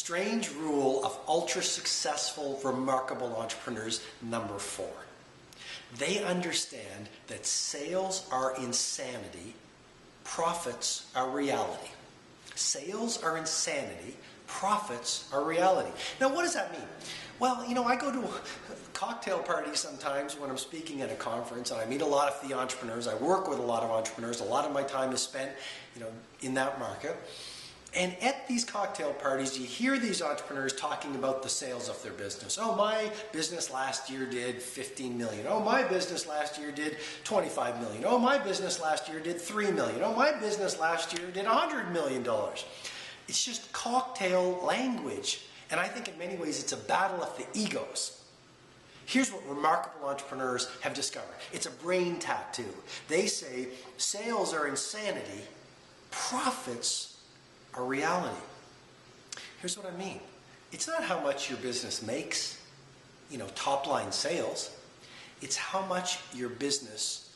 Strange rule of ultra successful, remarkable entrepreneurs, number 4. They understand that sales are insanity, profits are reality. Sales are insanity, profits are reality. Now, what does that mean? Well, you know, I go to cocktail parties sometimes when I'm speaking at a conference, and I meet a lot of the entrepreneurs. I work with a lot of entrepreneurs. A lot of my time is spent, in that market. And at these cocktail parties, you hear these entrepreneurs talking about the sales of their business. Oh, my business last year did 15 million. Oh, my business last year did 25 million. Oh, my business last year did 3 million. Oh, my business last year did $100 million. It's just cocktail language. And I think in many ways it's a battle of the egos. Here's what remarkable entrepreneurs have discovered. It's a brain tattoo. They say sales are insanity, profits are reality. Here's what I mean. It's not how much your business makes, top line sales. It's how much your business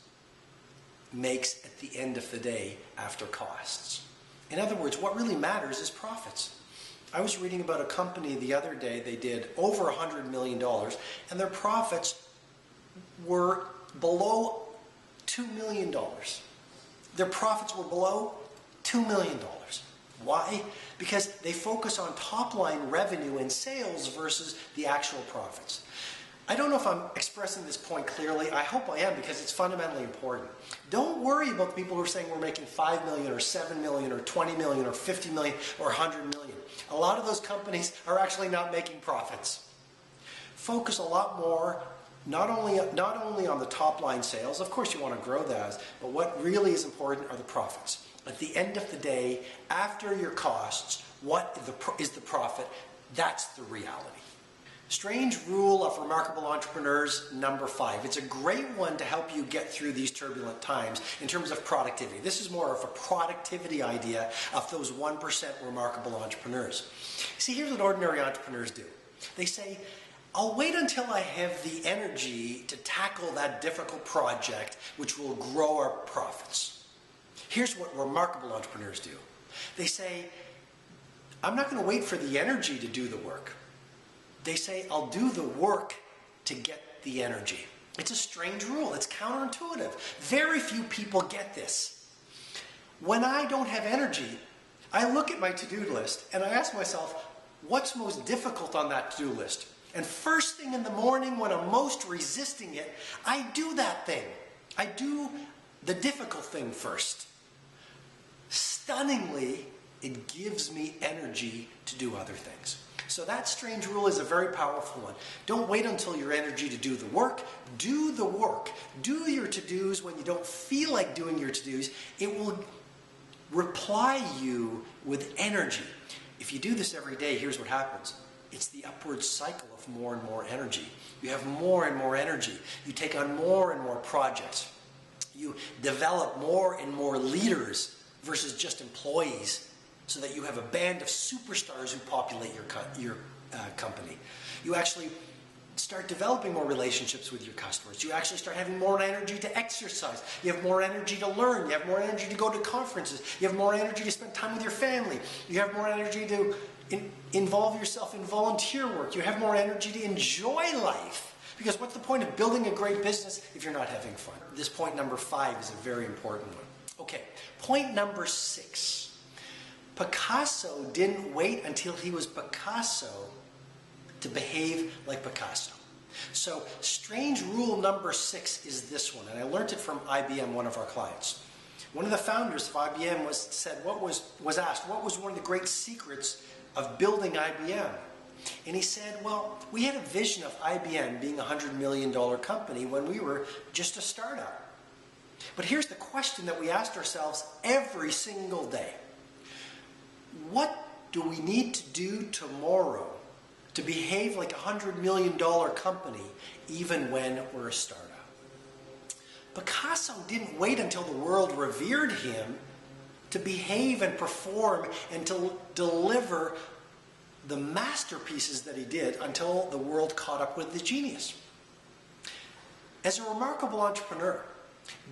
makes at the end of the day after costs. In other words, what really matters is profits. I was reading about a company the other day. They did over $100 million and their profits were below $2 million. Their profits were below $2 million. Why? Because they focus on top-line revenue and sales versus the actual profits. I don't know if I'm expressing this point clearly. I hope I am, because it's fundamentally important. Don't worry about the people who are saying we're making 5 million or 7 million or 20 million or 50 million or 100 million. A lot of those companies are actually not making profits. Focus a lot more not only on the top-line sales. Of course you want to grow that, but what really is important are the profits. At the end of the day, after your costs, what is the profit? That's the reality. Strange rule of remarkable entrepreneurs, number 5. It's a great one to help you get through these turbulent times in terms of productivity. This is more of a productivity idea of those 1% remarkable entrepreneurs. See, here's what ordinary entrepreneurs do. They say, I'll wait until I have the energy to tackle that difficult project which will grow our profits. Here's what remarkable entrepreneurs do. They say, I'm not going to wait for the energy to do the work. They say, I'll do the work to get the energy. It's a strange rule. It's counterintuitive. Very few people get this. When I don't have energy, I look at my to-do list and I ask myself, what's most difficult on that to-do list? And first thing in the morning when I'm most resisting it, I do that thing. I do the difficult thing first. Stunningly, it gives me energy to do other things. So that strange rule is a very powerful one. Don't wait until your energy to do the work. Do the work. Do your to-dos when you don't feel like doing your to-dos. It will reply you with energy. If you do this every day, here's what happens. It's the upward cycle of more and more energy. You have more and more energy. You take on more and more projects. You develop more and more leaders versus just employees, so that you have a band of superstars who populate your company. You actually start developing more relationships with your customers. You actually start having more energy to exercise. You have more energy to learn. You have more energy to go to conferences. You have more energy to spend time with your family. You have more energy to involve yourself in volunteer work. You have more energy to enjoy life. Because what's the point of building a great business if you're not having fun? This point number 5 is a very important one. Okay, point number 6. Picasso didn't wait until he was Picasso to behave like Picasso. So strange rule number 6 is this one, and I learned it from IBM, one of our clients. One of the founders of IBM was asked what was one of the great secrets of building IBM. And he said, well, we had a vision of IBM being a $100 million company when we were just a startup. But here's the question that we asked ourselves every single day. What do we need to do tomorrow to behave like a $100 million company even when we're a startup? Picasso didn't wait until the world revered him to behave and perform and to deliver the masterpieces that he did until the world caught up with the genius. As a remarkable entrepreneur,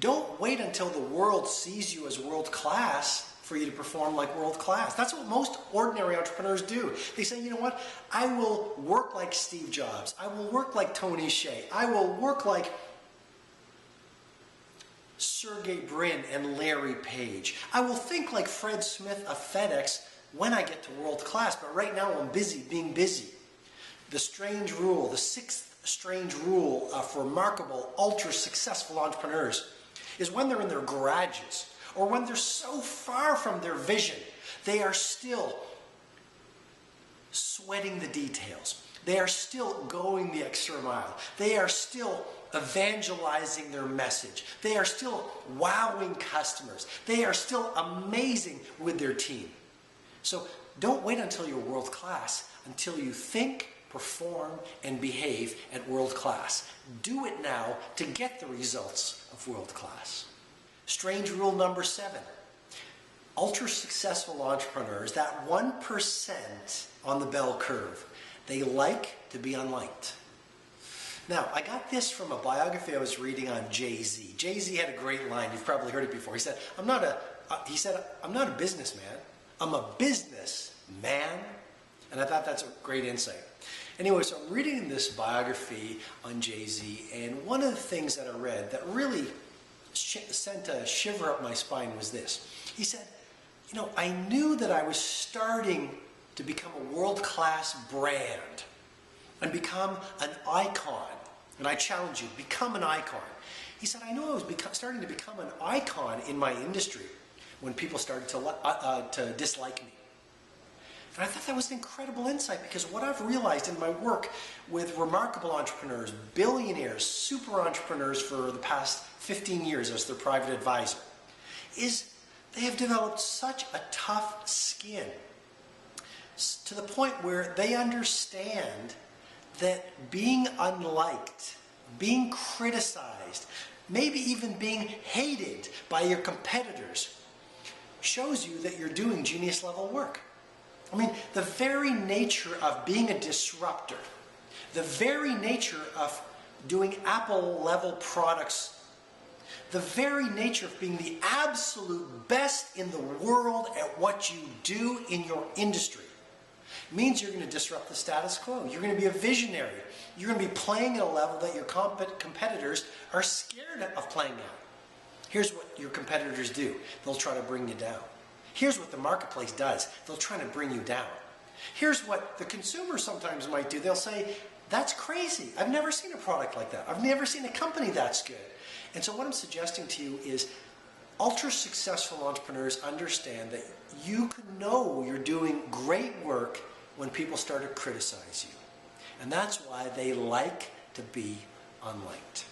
don't wait until the world sees you as world-class for you to perform like world class. That's what most ordinary entrepreneurs do. They say, you know what, I will work like Steve Jobs. I will work like Tony Hsieh. I will work like Sergey Brin and Larry Page. I will think like Fred Smith of FedEx when I get to world class, but right now I'm busy being busy. The strange rule, the sixth strange rule for remarkable, ultra successful entrepreneurs is when they're in their garages or when they're so far from their vision, they are still sweating the details. They are still going the extra mile. They are still evangelizing their message. They are still wowing customers. They are still amazing with their team. So don't wait until you're world class, until you think, perform, and behave at world class. Do it now to get the results of world class. Strange rule number 7. Ultra successful entrepreneurs, that 1% on the bell curve, they like to be unliked. Now, I got this from a biography I was reading on Jay-Z. Jay-Z had a great line. You've probably heard it before. He said, I'm not a businessman. I'm a businessman. And I thought that's a great insight. Anyway, so I'm reading this biography on Jay-Z, and one of the things that I read that really sent a shiver up my spine was this. He said, you know, I knew that I was starting to become a world-class brand and become an icon. And I challenge you, become an icon. He said, I knew I was starting to become an icon in my industry when people started to dislike me. And I thought that was an incredible insight, because what I've realized in my work with remarkable entrepreneurs, billionaires, super entrepreneurs for the past 15 years as their private advisor, is they have developed such a tough skin to the point where they understand that being unliked, being criticized, maybe even being hated by your competitors shows you that you're doing genius level work. I mean, the very nature of being a disruptor, the very nature of doing Apple level products, the very nature of being the absolute best in the world at what you do in your industry means you're going to disrupt the status quo. You're going to be a visionary. You're going to be playing at a level that your competitors are scared of playing at. Here's what your competitors do. They'll try to bring you down. Here's what the marketplace does. They'll try to bring you down. Here's what the consumer sometimes might do. They'll say, that's crazy. I've never seen a product like that. I've never seen a company that's good. And so what I'm suggesting to you is ultra successful entrepreneurs understand that you can know you're doing great work when people start to criticize you. And that's why they like to be unliked.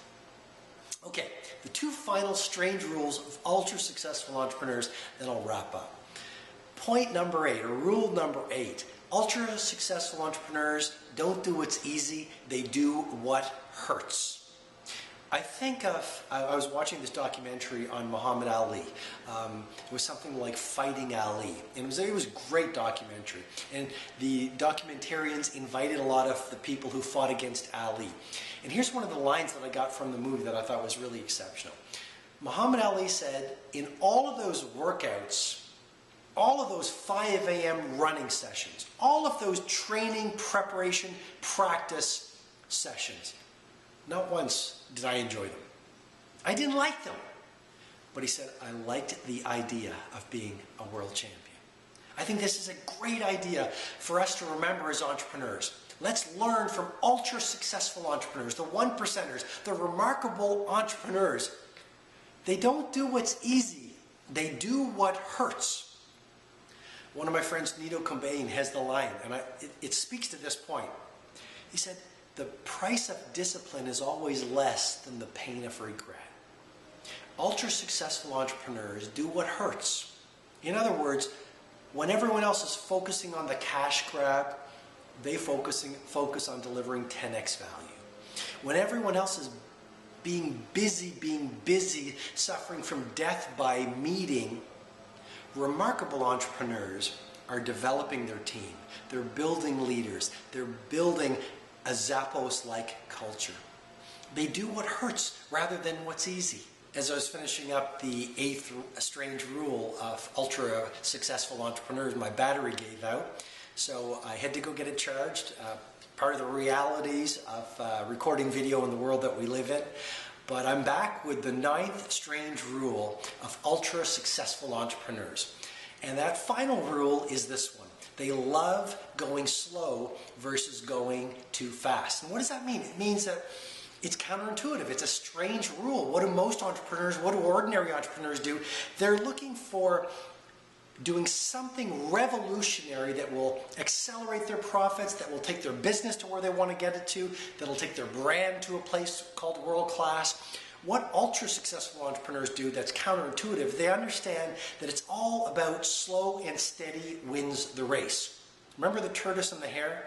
Okay, the 2 final strange rules of ultra successful entrepreneurs, then I'll wrap up. Point number 8, or rule number 8, ultra successful entrepreneurs don't do what's easy, they do what hurts. I think of, I was watching this documentary on Muhammad Ali. It was something like Fighting Ali. And it was a great documentary. And the documentarians invited a lot of the people who fought against Ali. And here's one of the lines that I got from the movie that I thought was really exceptional. Muhammad Ali said, in all of those workouts, all of those 5 a.m. running sessions, all of those training, preparation, practice sessions, not once did I enjoy them. I didn't like them. But he said, I liked the idea of being a world champion. I think this is a great idea for us to remember as entrepreneurs. Let's learn from ultra successful entrepreneurs, the 1%ers, the remarkable entrepreneurs. They don't do what's easy. They do what hurts. One of my friends, Nito Cobain, has the line, and it speaks to this point. He said, the price of discipline is always less than the pain of regret. Ultra successful entrepreneurs do what hurts. In other words, when everyone else is focusing on the cash grab, they focus on delivering 10x value. When everyone else is being busy, suffering from death by meeting, remarkable entrepreneurs are developing their team. They're building leaders. They're building a Zappos-like culture. They do what hurts rather than what's easy. As I was finishing up the 8th strange rule of ultra successful entrepreneurs, my battery gave out. So I had to go get it charged. Part of the realities of recording video in the world that we live in. But I'm back with the 9th strange rule of ultra successful entrepreneurs. And that final rule is this one. They love going slow versus going too fast. And what does that mean? It means that it's counterintuitive. It's a strange rule. What do most entrepreneurs, what do ordinary entrepreneurs do? They're looking for doing something revolutionary that will accelerate their profits, that will take their business to where they want to get it to, that will take their brand to a place called world class. What ultra successful entrepreneurs do that's counterintuitive, they understand that it's all about slow and steady wins the race. Remember the tortoise and the hare?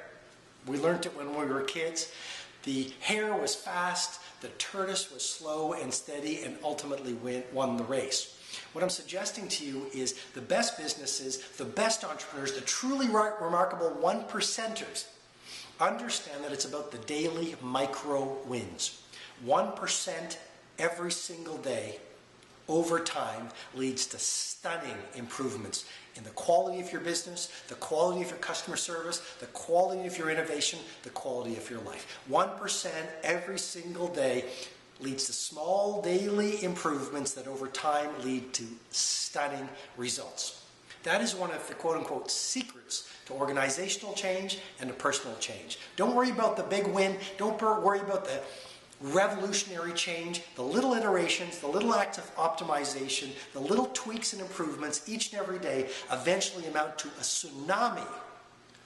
We learned it when we were kids. The hare was fast, the tortoise was slow and steady, and ultimately won the race. What I'm suggesting to you is the best businesses, the best entrepreneurs, the truly remarkable 1%ers understand that it's about the daily micro wins. 1% every single day over time leads to stunning improvements in the quality of your business, the quality of your customer service, the quality of your innovation, the quality of your life. 1% every single day leads to small daily improvements that over time lead to stunning results. That is one of the quote-unquote secrets to organizational change and to personal change. Don't worry about the big win. Don't worry about the revolutionary change. The little iterations, the little acts of optimization, the little tweaks and improvements each and every day eventually amount to a tsunami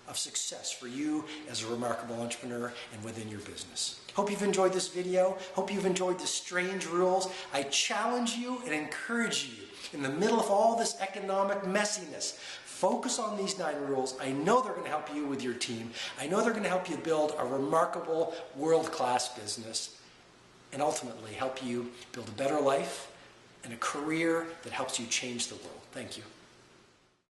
of success for you as a remarkable entrepreneur and within your business. Hope you've enjoyed this video. Hope you've enjoyed the strange rules. I challenge you and encourage you in the middle of all this economic messiness. Focus on these 9 rules. I know they're going to help you with your team. I know they're going to help you build a remarkable world-class business and ultimately help you build a better life and a career that helps you change the world. Thank you.